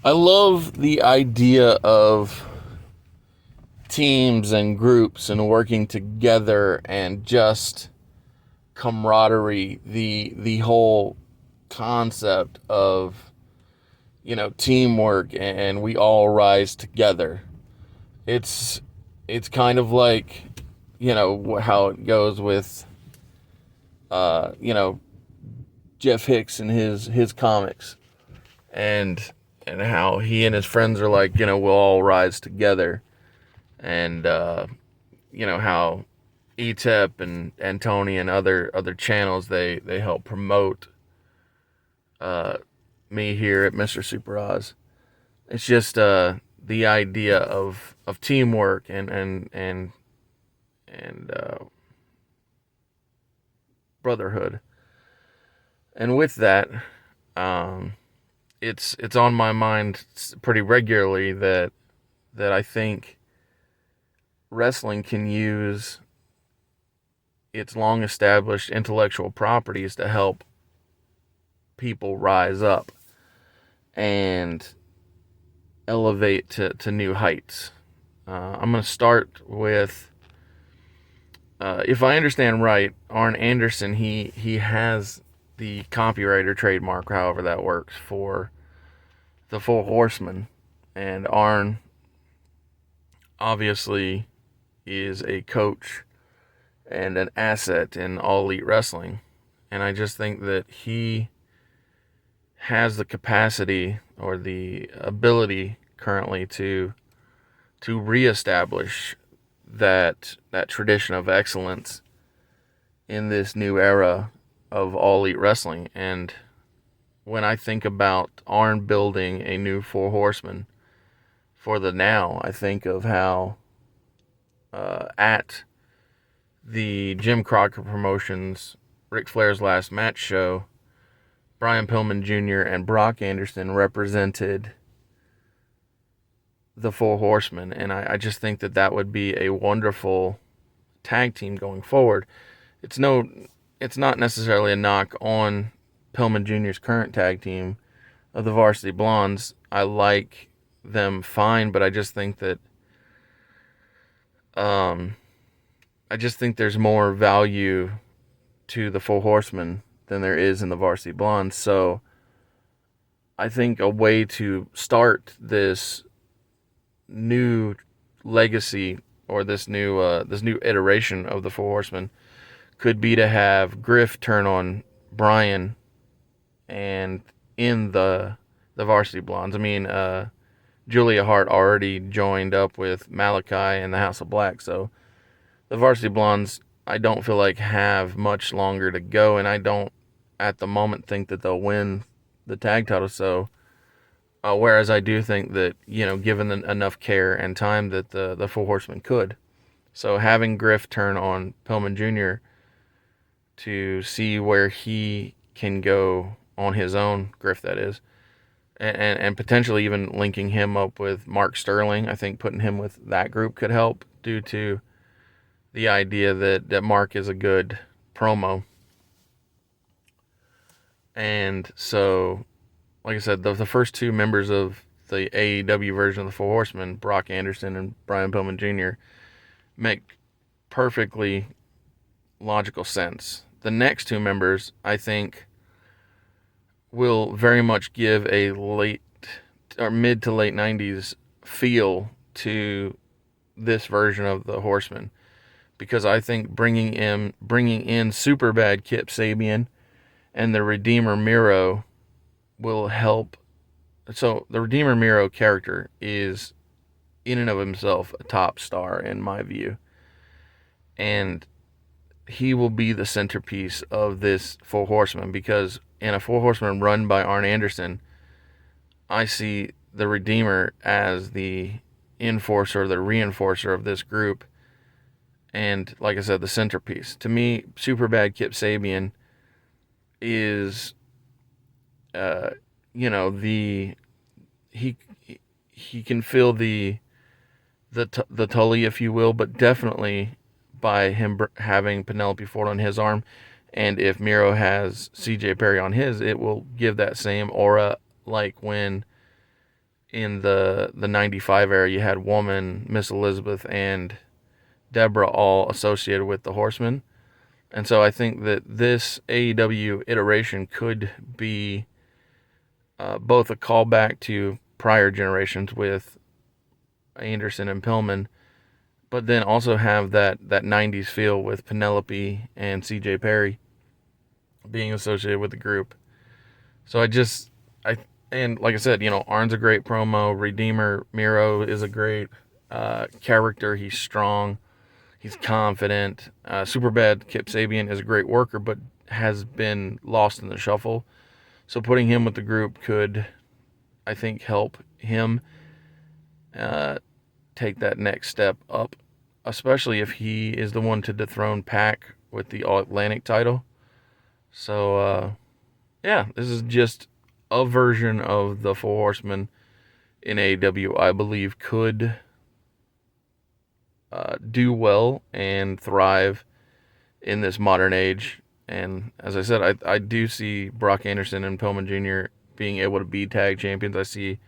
I love the idea of teams and groups and working together and just camaraderie, the whole concept of teamwork and we all rise together. It's it's kind of like how it goes with uh you know Jeff Hicks and his comics and how he and his friends are like, we'll all rise together. And how ETEP and Tony and other channels, they help promote uh me here at Mr. Super Oz. It's just the idea of teamwork and brotherhood. And with that, um it's on my mind pretty regularly that I think wrestling can use its long established intellectual properties to help people rise up and elevate to new heights. I'm going to start with, if I understand right, Arn Anderson, he has the copyright or trademark, however that works, for the Four Horsemen. And Arn obviously is a coach and an asset in All Elite Wrestling. And I just think that he has the capacity or the ability currently to reestablish that tradition of excellence in this new era of All Elite Wrestling. And when I think about Arn building a new Four Horsemen for the now, I think of how at the Jim Crockett Promotions Ric Flair's Last Match show, Brian Pillman Jr. and Brock Anderson represented the Four Horsemen, and I just think that would be a wonderful tag team going forward. It's no, it's not necessarily a knock on Pillman Jr.'s current tag team of the Varsity Blondes. I like them fine, but um, I just think there's more value to the Four Horsemen than there is in the Varsity Blondes. So I think a way to start this new legacy or this new iteration of the Four Horsemen could be to have Griff turn on Brian and in the Varsity Blondes. I mean, Julia Hart already joined up with Malachi and the House of Black, so the Varsity Blondes I don't feel like have much longer to go, and I don't at the moment think that they'll win the tag title. So whereas I do think that, given enough care and time, that the Four Horsemen could. So having Griff turn on Pillman Jr. to see where he can go on his own, Griff that is, and potentially even linking him up with Mark Sterling, I think putting him with that group could help due to the idea that Mark is a good promo. And so, like I said, the first two members of the AEW version of the Four Horsemen, Brock Anderson and Brian Pillman Jr., make perfectly logical sense. The next two members, I think, will very much give a late or mid to late 90s feel to this version of the Horsemen, because I think bringing in super bad Kip Sabian and the Redeemer Miro will help. So the Redeemer Miro character is in and of himself a top star in my view, and he will be the centerpiece of this Four Horsemen, because in a Four Horsemen run by Arn Anderson, I see the Redeemer as the enforcer, the reinforcer of this group, and like I said, the centerpiece. To me, Superbad Kip Sabian is, uh, the he he can fill the Tully, if you will, but definitely by him having Penelope Ford on his arm, and if Miro has CJ Perry on his, it will give that same aura, like when in the 95 era, you had Woman, Miss Elizabeth, and Deborah all associated with the Horsemen. And so I think that this AEW iteration could be both a callback to prior generations with Anderson and Pillman, but then also have that 90s feel with Penelope and CJ Perry being associated with the group. So I and like I said, Arn's a great promo. Redeemer Miro is a great character. He's strong. He's confident. Superbad Kip Sabian is a great worker, but has been lost in the shuffle. So putting him with the group could, I think, help him take that next step up, especially if he is the one to dethrone Pac with the All Atlantic title. So, yeah, this is just a version of the Four Horsemen in AEW I believe could do well and thrive in this modern age. And as I said, I do see Brock Anderson and Pillman Jr. being able to be tag champions. I see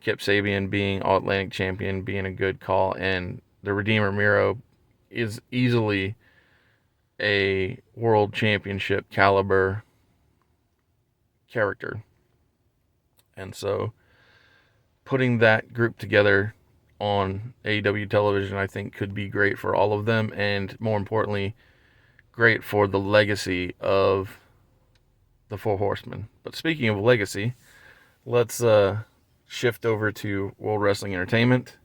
Kip Sabian being All Atlantic champion being a good call, and the Redeemer Miro is easily a world championship caliber character. And so putting that group together on AEW television, I think, could be great for all of them, and more importantly, great for the legacy of the Four Horsemen. But speaking of legacy, let's shift over to World Wrestling Entertainment.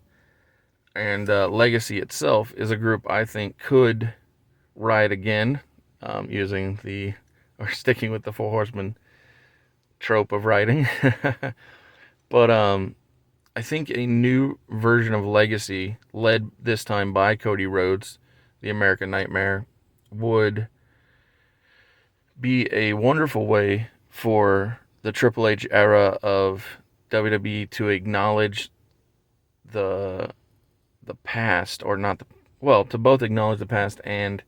And Legacy itself is a group I think could ride again, sticking with the Four Horsemen trope of riding. But I think a new version of Legacy, led this time by Cody Rhodes, the American Nightmare, would be a wonderful way for the Triple H era of WWE to acknowledge the past, or not the to both acknowledge the past and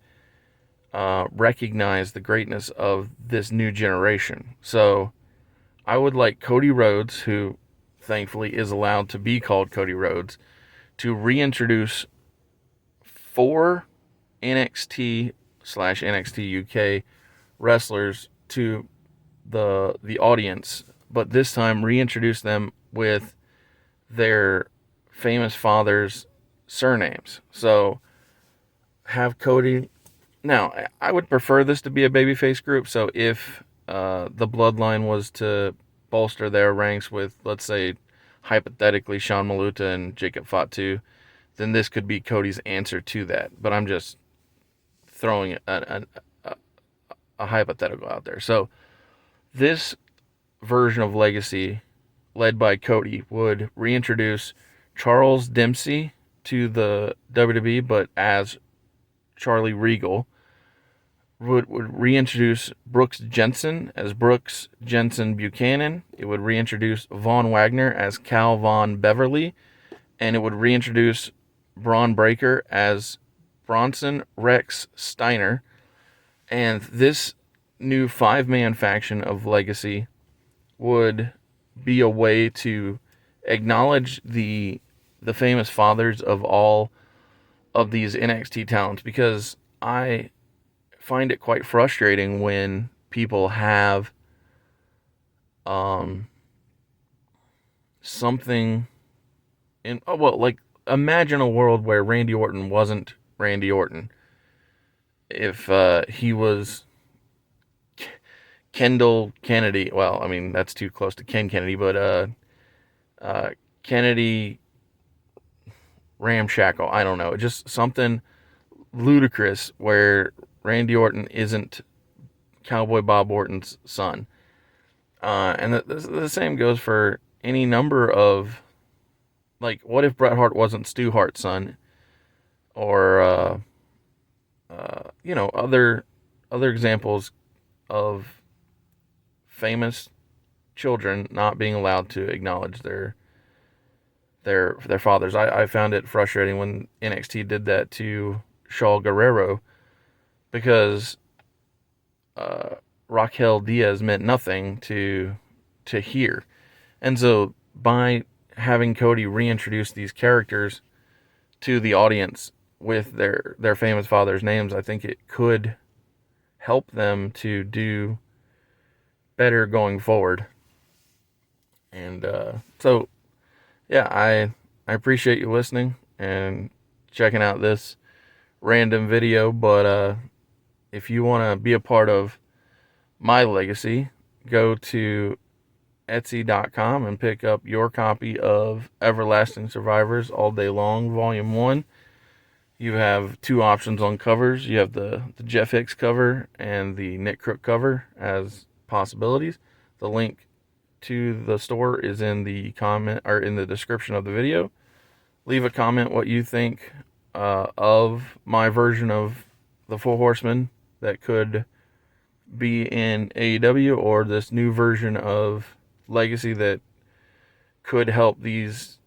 recognize the greatness of this new generation. So I would like Cody Rhodes, who thankfully is allowed to be called Cody Rhodes, to reintroduce 4 NXT/NXT UK wrestlers to the audience, but this time reintroduce them with their famous fathers' surnames. So have Cody. Now, I would prefer this to be a babyface group. So if the Bloodline was to bolster their ranks with, let's say, hypothetically, Sean Maluta and Jacob Fatu, then this could be Cody's answer to that. But I'm just throwing a hypothetical out there. So this version of Legacy, led by Cody, would reintroduce Charles Dempsey to the WWE, but as Charlie Regal. Would reintroduce Brooks Jensen as Brooks Jensen Buchanan. It would reintroduce Von Wagner as Cal Von Beverly. And it would reintroduce Braun Breaker as Bronson Rex Steiner. And this new 5-man faction of Legacy would be a way to acknowledge the famous fathers of all of these NXT talents, because I find it quite frustrating when people have something in like imagine a world where Randy Orton wasn't Randy Orton. If he was Kendall Kennedy, well, I mean that's too close to Ken Kennedy, but Kennedy Ramshackle, I don't know, just something ludicrous where Randy Orton isn't Cowboy Bob Orton's son. And the same goes for any number of, like, what if Bret Hart wasn't Stu Hart's son? Or, other examples of famous children not being allowed to acknowledge their fathers. I found it frustrating when NXT did that to Shaul Guerrero, because Raquel Diaz meant nothing to hear. And so by having Cody reintroduce these characters to the audience with their famous fathers' names, I think it could help them to do better going forward. And so, yeah, I appreciate you listening and checking out this random video. But if you want to be a part of my legacy, go to Etsy.com and pick up your copy of Everlasting Survivors All Day Long, Volume 1. You have two options on covers. You have the Jeff Hicks cover and the Nick Crook cover as possibilities. The link to the store is in the comment or in the description of the video. Leave a comment what you think of my version of the Four Horsemen that could be in AEW, or this new version of Legacy that could help these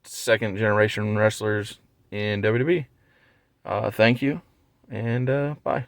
second generation wrestlers in WWE. Thank you, and bye.